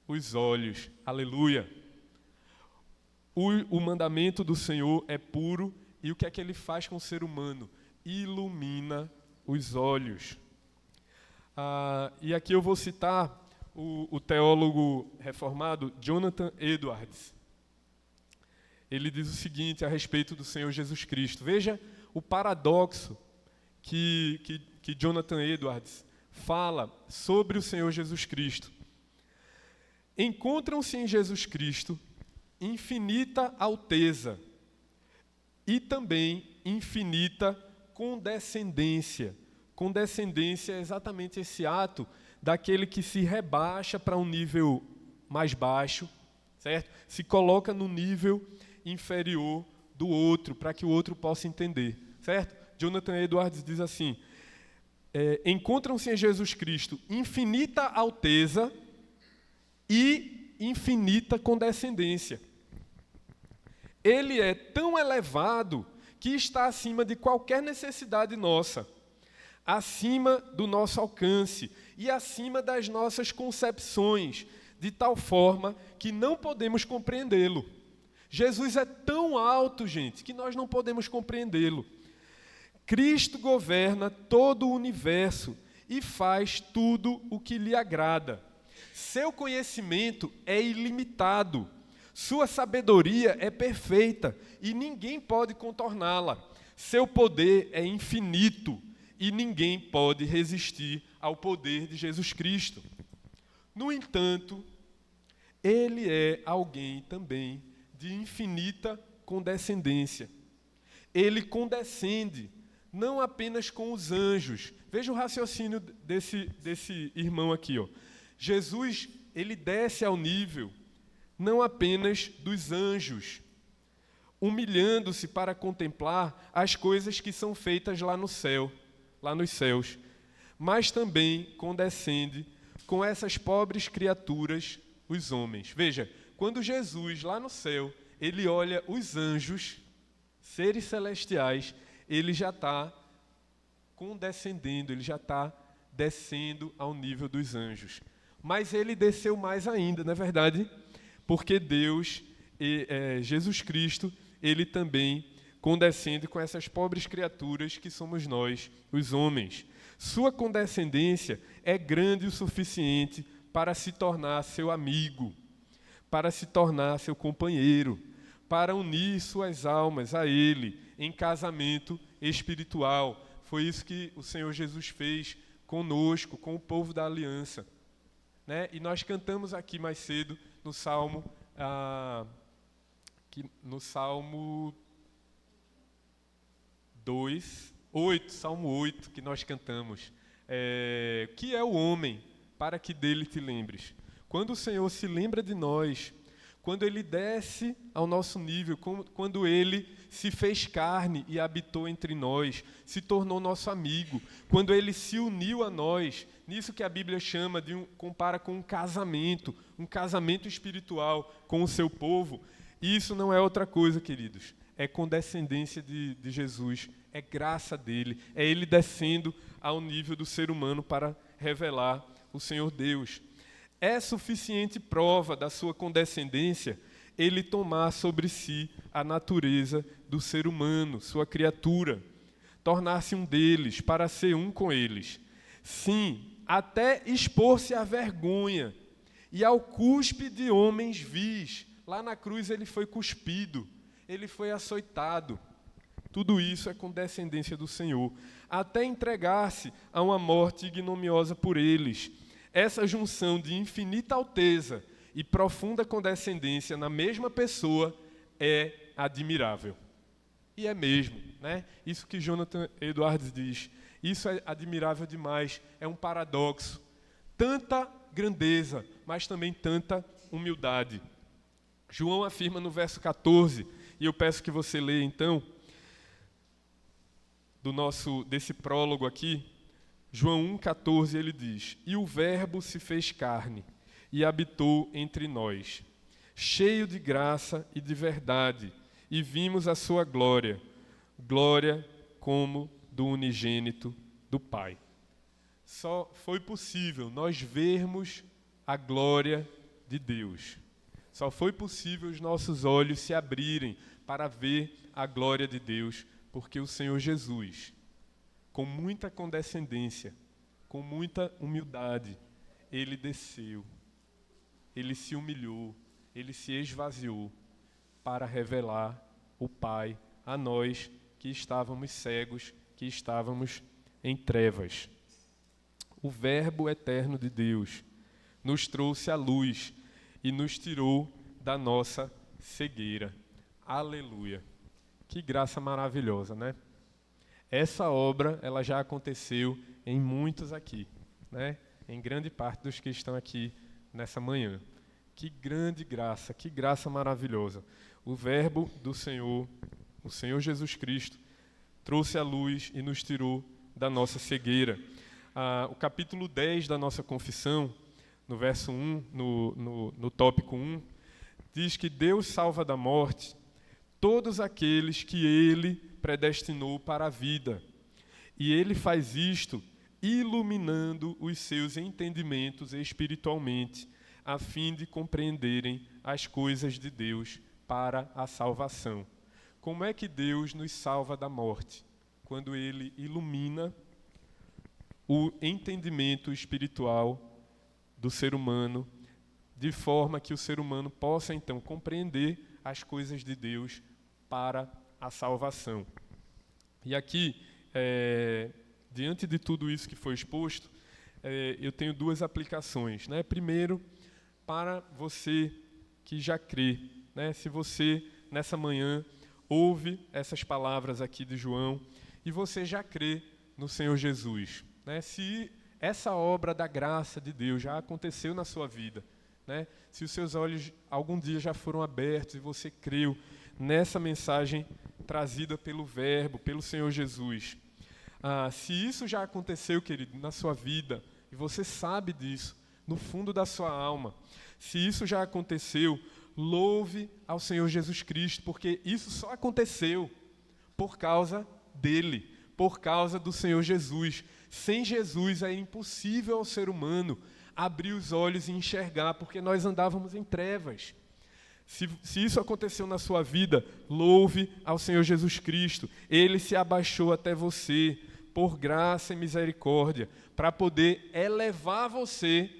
os olhos. Aleluia. O mandamento do Senhor é puro e o que é que ele faz com o ser humano? Ilumina os olhos. E aqui eu vou citar o teólogo reformado Jonathan Edwards. Ele diz o seguinte a respeito do Senhor Jesus Cristo. Veja o paradoxo que Jonathan Edwards fala sobre o Senhor Jesus Cristo. Encontram-se em Jesus Cristo infinita alteza e também infinita condescendência. Condescendência é exatamente esse ato daquele que se rebaixa para um nível mais baixo, certo? Se coloca no nível inferior do outro, para que o outro possa entender, certo? Jonathan Edwards diz assim: encontram-se em Jesus Cristo infinita alteza e infinita condescendência. Ele é tão elevado que está acima de qualquer necessidade nossa, acima do nosso alcance e acima das nossas concepções, de tal forma que não podemos compreendê-lo. Jesus é tão alto, gente, que nós não podemos compreendê-lo. Cristo governa todo o universo e faz tudo o que lhe agrada. Seu conhecimento é ilimitado. Sua sabedoria é perfeita e ninguém pode contorná-la. Seu poder é infinito e ninguém pode resistir ao poder de Jesus Cristo. No entanto, ele é alguém também de infinita condescendência. Ele condescende não apenas com os anjos. Veja o raciocínio desse irmão aqui, ó. Jesus, ele desce ao nível não apenas dos anjos, humilhando-se para contemplar as coisas que são feitas lá no céu, lá nos céus, mas também condescende com essas pobres criaturas, os homens. Veja, quando Jesus, lá no céu, ele olha os anjos, seres celestiais, ele já está condescendendo, ele já está descendo ao nível dos anjos. Mas ele desceu mais ainda, não é verdade? Porque Deus, Jesus Cristo, ele também condescende com essas pobres criaturas que somos nós, os homens. Sua condescendência é grande o suficiente para se tornar seu amigo, para se tornar seu companheiro, para unir suas almas a Ele em casamento espiritual. Foi isso que o Senhor Jesus fez conosco, com o povo da aliança. Né? E nós cantamos aqui mais cedo no Salmo, Salmo 8, Salmo 8, que nós cantamos. Que é o homem para que dele te lembres? Quando o Senhor se lembra de nós, quando Ele desce ao nosso nível, quando Ele se fez carne e habitou entre nós, se tornou nosso amigo, quando Ele se uniu a nós, nisso que a Bíblia chama compara com um casamento espiritual com o seu povo, isso não é outra coisa, queridos, é condescendência de Jesus, é graça dele, é Ele descendo ao nível do ser humano para revelar o Senhor Deus. É suficiente prova da sua condescendência Ele tomar sobre si a natureza do ser humano, sua criatura, tornar-se um deles, para ser um com eles. Sim, até expor-se à vergonha e ao cuspe de homens vis. Lá na cruz Ele foi cuspido, Ele foi açoitado. Tudo isso é condescendência do Senhor, até entregar-se a uma morte ignominiosa por eles. Essa junção de infinita alteza e profunda condescendência na mesma pessoa é admirável. E é mesmo, né? Isso que Jonathan Edwards diz. Isso é admirável demais, é um paradoxo. Tanta grandeza, mas também tanta humildade. João afirma no verso 14, e eu peço que você leia então, desse prólogo aqui, João 1,14, ele diz: E o Verbo se fez carne e habitou entre nós, cheio de graça e de verdade, e vimos a sua glória, glória como do unigênito do Pai. Só foi possível nós vermos a glória de Deus. Só foi possível os nossos olhos se abrirem para ver a glória de Deus, porque o Senhor Jesus, com muita condescendência, com muita humildade, Ele desceu, Ele se humilhou, Ele se esvaziou para revelar o Pai a nós que estávamos cegos, que estávamos em trevas. O Verbo eterno de Deus nos trouxe a luz e nos tirou da nossa cegueira. Aleluia! Que graça maravilhosa, né? Essa obra, ela já aconteceu em muitos aqui, né? Em grande parte dos que estão aqui nessa manhã. Que grande graça, que graça maravilhosa. O Verbo do Senhor, o Senhor Jesus Cristo, trouxe a luz e nos tirou da nossa cegueira. O capítulo 10 da nossa confissão, no verso 1, no tópico 1, diz que Deus salva da morte todos aqueles que Ele predestinou para a vida. E Ele faz isto iluminando os seus entendimentos espiritualmente, a fim de compreenderem as coisas de Deus para a salvação. Como é que Deus nos salva da morte? Quando Ele ilumina o entendimento espiritual do ser humano, de forma que o ser humano possa, então, compreender as coisas de Deus para a salvação. E aqui, diante de tudo isso que foi exposto, eu tenho duas aplicações, né? Primeiro, para você que já crê, né? Se você, nessa manhã, ouve essas palavras aqui de João e você já crê no Senhor Jesus, né? Se essa obra da graça de Deus já aconteceu na sua vida, né? Se os seus olhos algum dia já foram abertos e você creu nessa mensagem trazida pelo Verbo, pelo Senhor Jesus. Se isso já aconteceu, querido, na sua vida, e você sabe disso, no fundo da sua alma, se isso já aconteceu, louve ao Senhor Jesus Cristo, porque isso só aconteceu por causa dele, por causa do Senhor Jesus. Sem Jesus é impossível ao ser humano abrir os olhos e enxergar, porque nós andávamos em trevas. Se isso aconteceu na sua vida, louve ao Senhor Jesus Cristo. Ele se abaixou até você, por graça e misericórdia, para poder elevar você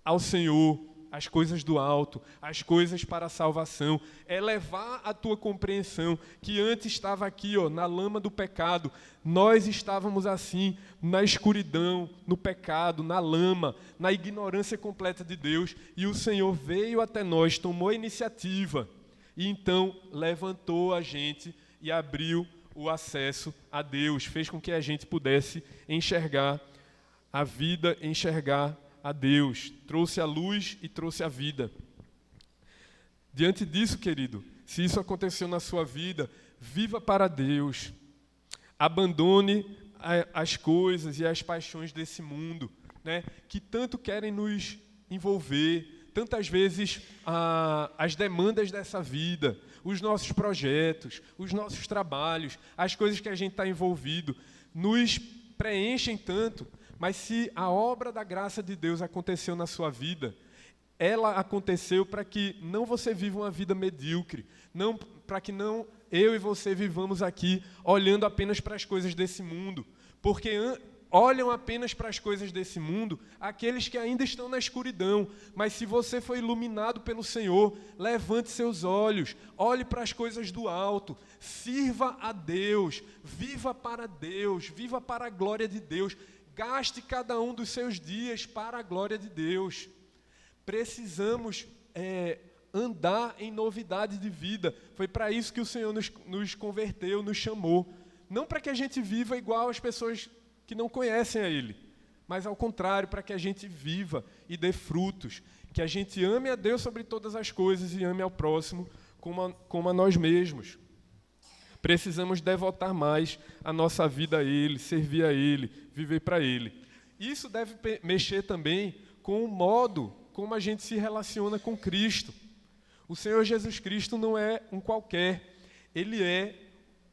ao Senhor, as coisas do alto, as coisas para a salvação. É levar a tua compreensão que antes estava aqui, na lama do pecado. Nós estávamos assim, na escuridão, no pecado, na lama, na ignorância completa de Deus. E o Senhor veio até nós, tomou a iniciativa e então levantou a gente e abriu o acesso a Deus, fez com que a gente pudesse enxergar a vida, enxergar a Deus, trouxe a luz e trouxe a vida. Diante disso, querido, se isso aconteceu na sua vida, viva para Deus, abandone as coisas e as paixões desse mundo, né, que tanto querem nos envolver, tantas vezes as demandas dessa vida, os nossos projetos, os nossos trabalhos, as coisas que a gente está envolvido, nos preenchem tanto, mas se a obra da graça de Deus aconteceu na sua vida, ela aconteceu para que não você viva uma vida medíocre, não para que não eu e você vivamos aqui olhando apenas para as coisas desse mundo, porque olham apenas para as coisas desse mundo aqueles que ainda estão na escuridão. Mas se você foi iluminado pelo Senhor, levante seus olhos, olhe para as coisas do alto, sirva a Deus, viva para a glória de Deus, gaste cada um dos seus dias para a glória de Deus. Precisamos andar em novidade de vida. Foi para isso que o Senhor nos converteu, nos chamou. Não para que a gente viva igual as pessoas que não conhecem a Ele, mas ao contrário, para que a gente viva e dê frutos, que a gente ame a Deus sobre todas as coisas e ame ao próximo como a nós mesmos. Precisamos devotar mais a nossa vida a Ele, servir a Ele, viver para Ele. Isso deve mexer também com o modo como a gente se relaciona com Cristo. O Senhor Jesus Cristo não é um qualquer, Ele é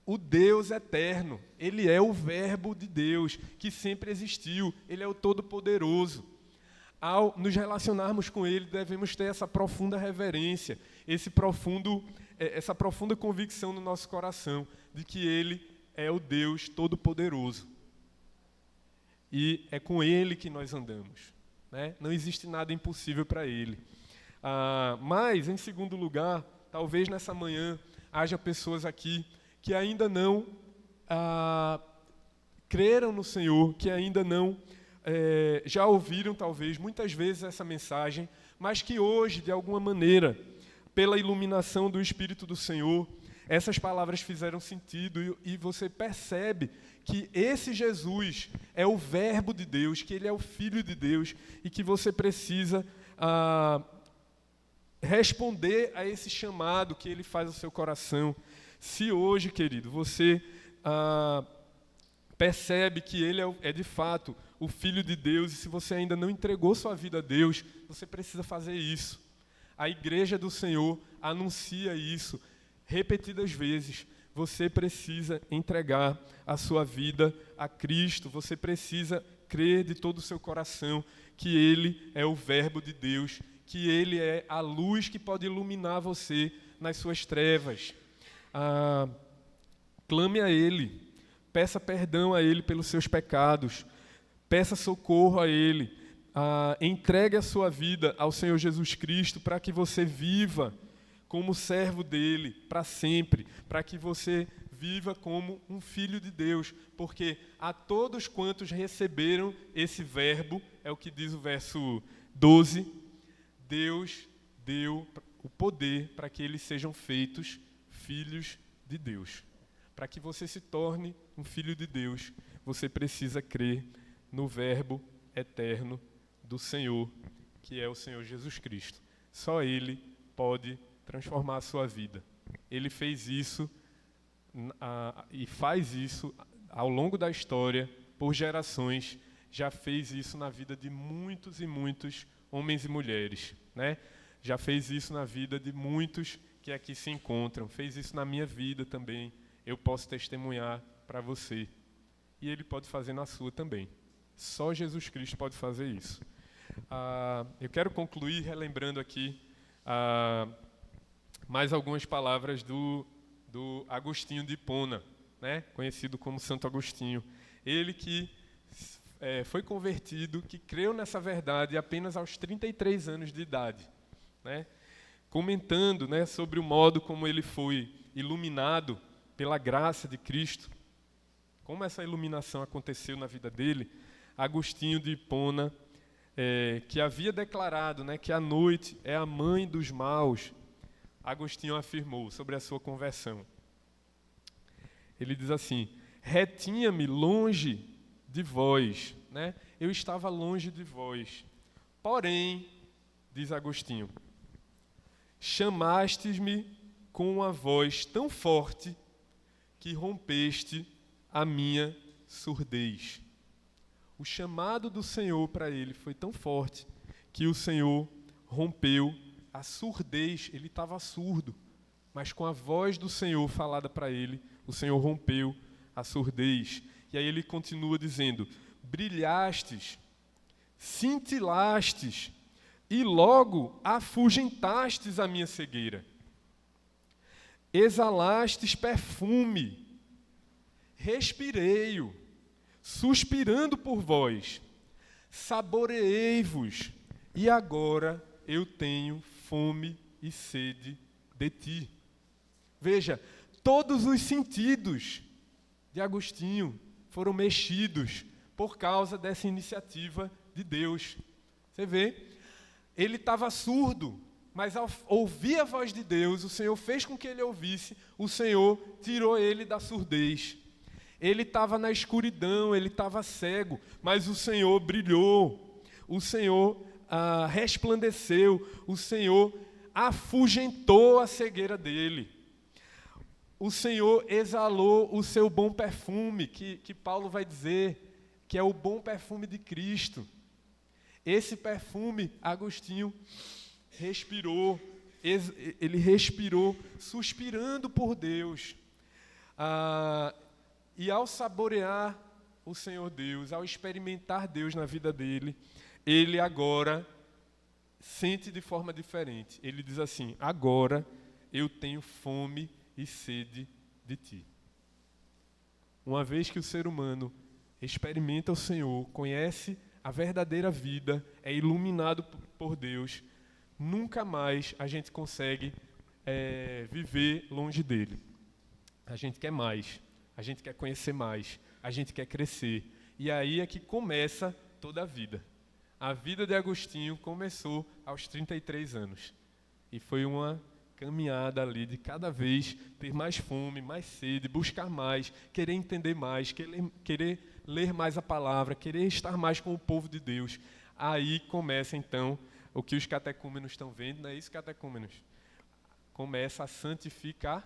o Deus eterno, Ele é o Verbo de Deus, que sempre existiu, Ele é o Todo-Poderoso. Ao nos relacionarmos com Ele, devemos ter essa profunda reverência, essa profunda convicção no nosso coração, de que Ele é o Deus Todo-Poderoso. E é com Ele que nós andamos, né? Não existe nada impossível para Ele. Mas, em segundo lugar, talvez nessa manhã haja pessoas aqui que ainda não creram no Senhor, que ainda não já ouviram, talvez, muitas vezes essa mensagem, mas que hoje, de alguma maneira, pela iluminação do Espírito do Senhor, essas palavras fizeram sentido e você percebe que esse Jesus é o Verbo de Deus, que Ele é o Filho de Deus e que você precisa responder a esse chamado que Ele faz ao seu coração. Se hoje, querido, você percebe que Ele é de fato o Filho de Deus, e se você ainda não entregou sua vida a Deus, você precisa fazer isso. A Igreja do Senhor anuncia isso repetidas vezes. Você precisa entregar a sua vida a Cristo, você precisa crer de todo o seu coração que Ele é o Verbo de Deus, que Ele é a luz que pode iluminar você nas suas trevas. Clame a Ele, peça perdão a Ele pelos seus pecados, peça socorro a Ele, entregue a sua vida ao Senhor Jesus Cristo para que você viva como servo dEle para sempre, para que você viva como um filho de Deus, porque a todos quantos receberam esse verbo, é o que diz o verso 12, Deus deu o poder para que eles sejam feitos filhos de Deus. Para que você se torne um filho de Deus, você precisa crer no Verbo eterno do Senhor, que é o Senhor Jesus Cristo. Só Ele pode transformar a sua vida. Ele fez isso e faz isso ao longo da história, por gerações, já fez isso na vida de muitos e muitos homens e mulheres, né? Já fez isso na vida de muitos que aqui se encontram, fez isso na minha vida também. Eu posso testemunhar para você. E Ele pode fazer na sua também. Só Jesus Cristo pode fazer isso. Eu quero concluir relembrando aqui mais algumas palavras do Agostinho de Hipona, né? Conhecido como Santo Agostinho. Ele que foi convertido, que creu nessa verdade apenas aos 33 anos de idade, né? Comentando, né, sobre o modo como ele foi iluminado pela graça de Cristo, como essa iluminação aconteceu na vida dele, Agostinho de Hipona, que havia declarado, né, que a noite é a mãe dos maus, Agostinho afirmou sobre a sua conversão. Ele diz assim: retinha-me longe de vós, né? Eu estava longe de vós. Porém, diz Agostinho, chamastes-me com uma voz tão forte que rompeste a minha surdez. O chamado do Senhor para ele foi tão forte que o Senhor rompeu a surdez. Ele estava surdo, mas com a voz do Senhor falada para ele, o Senhor rompeu a surdez. E aí ele continua dizendo: brilhastes, cintilastes, e logo afugentastes a minha cegueira. Exalastes perfume, respirei-o, suspirando por vós, saboreei-vos, e agora eu tenho fome e sede de ti. Veja, todos os sentidos de Agostinho foram mexidos por causa dessa iniciativa de Deus. Você vê, ele estava surdo, mas ao ouvir a voz de Deus, o Senhor fez com que ele ouvisse, o Senhor tirou ele da surdez. Ele estava na escuridão, ele estava cego, mas o Senhor brilhou, o Senhor resplandeceu, o Senhor afugentou a cegueira dele. O Senhor exalou o seu bom perfume, que Paulo vai dizer, que é o bom perfume de Cristo. Esse perfume, Agostinho respirou, ele respirou, suspirando por Deus. E ao saborear o Senhor Deus, ao experimentar Deus na vida dele, ele agora sente de forma diferente. Ele diz assim: agora eu tenho fome e sede de ti. Uma vez que o ser humano experimenta o Senhor, conhece a verdadeira vida, é iluminado por Deus, nunca mais a gente consegue viver longe dele. A gente quer mais, a gente quer conhecer mais, a gente quer crescer. E aí é que começa toda a vida. A vida de Agostinho começou aos 33 anos. E foi uma caminhada ali de cada vez ter mais fome, mais sede, buscar mais, querer entender mais, querer ler mais a palavra, querer estar mais com o povo de Deus. Aí começa então o que os catecúmenos estão vendo, não é isso, catecúmenos? Começa a santificação,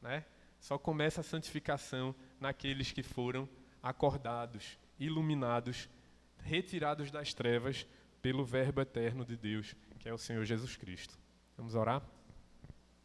né? Só começa a santificação naqueles que foram acordados, iluminados, retirados das trevas pelo Verbo eterno de Deus, que é o Senhor Jesus Cristo. Vamos orar?